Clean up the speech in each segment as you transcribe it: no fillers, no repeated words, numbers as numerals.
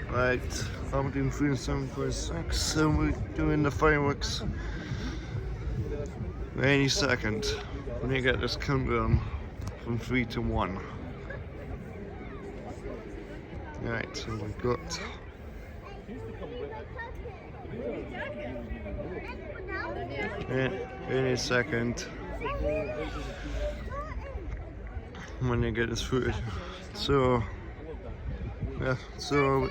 Right, I'm doing 307.6 and we're doing the fireworks any second. We need to get this countdown from 3 to 1. Right, so we've got any second when you get this footage. So yeah, so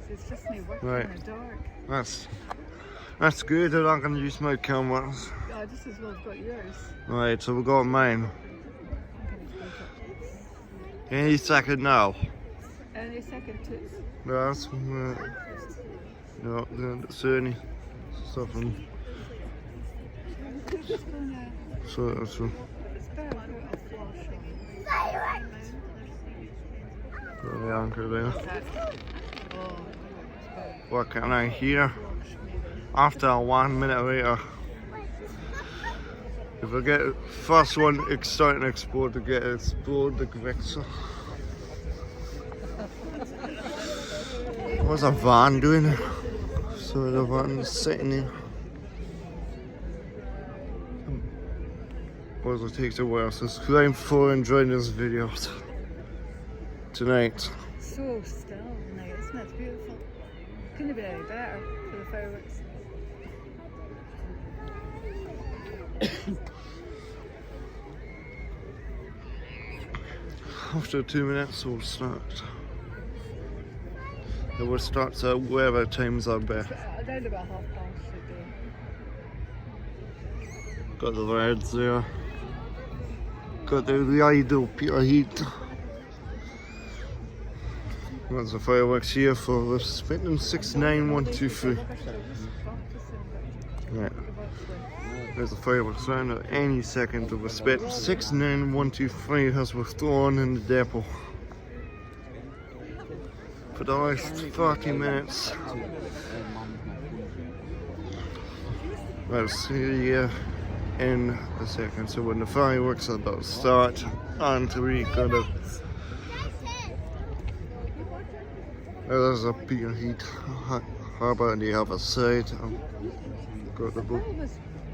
It's just me working right. in the dark. That's good. I'm not going to use my cameras. I just as well have got yours. Right, so we've got mine. I'm going to take it. Any second now. Any second, toots. That's no, that's any stuff and Just gonna. so It's better to put a flash put the anchor there. on. Oh, What can I hear? After 1 minute later, if I get first one starting to explode, to get it explode the Grexa. What's a van doing? So the van's sitting here. What does it take to wear? Subscribe for enjoying this video tonight. so still tonight, isn't it? It's beautiful. Couldn't be any better for the fireworks. After 2 minutes, we'll start. It will start at whatever times are best. Around about 1:30 should be. Got the words there. Got the idol Peter Heat. That's the fireworks here for we're spending 69123. Right. There's the fireworks round at any second of respect. 69123 has withdrawn in the depot. For the last 30 minutes. We'll see you in a second. So when the fireworks are about to start, and we gotta. There's a Peter Heat harbour on the other side. Got the boat.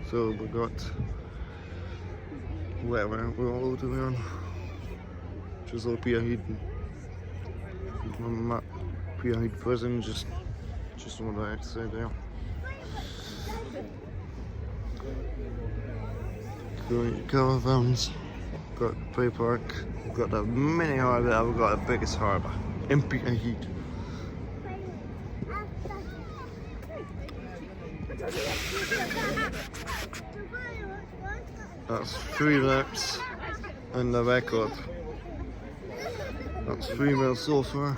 So we got whatever we're all doing on. Just a Peter Heat. Peter Heat prison, just on the outside there. Caravans. Got Play Park. We've got the mini harbour. We've got the biggest harbour in Peter Heat. That's 3 laps and the record. That's 3 minutes so far.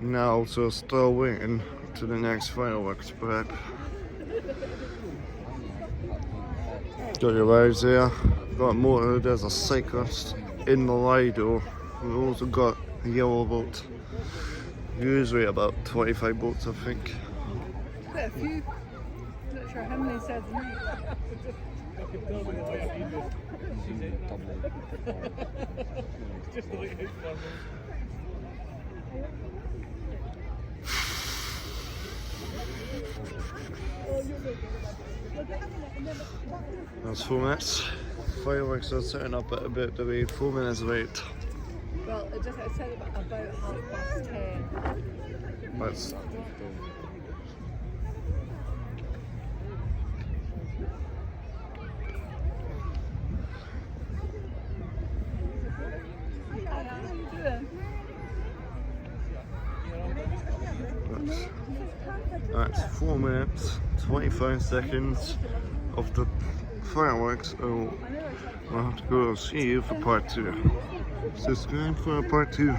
Now, so still waiting to the next fireworks prep. Got your rides there. Got a motor, there's a cyclist in the Lido. We've also got a yellow boat. Usually about 25 boats, I think. Quite a few. Not sure how many said tonight. That's 4 minutes. Fireworks are setting up at about the way 4 minutes late. Well, it said about 10:30. That's That's 4 minutes, 25 seconds of the fireworks. Oh, we'll have to go see you for part 2. Subscribe for part 2.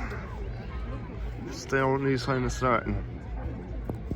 Stay on these signs starting.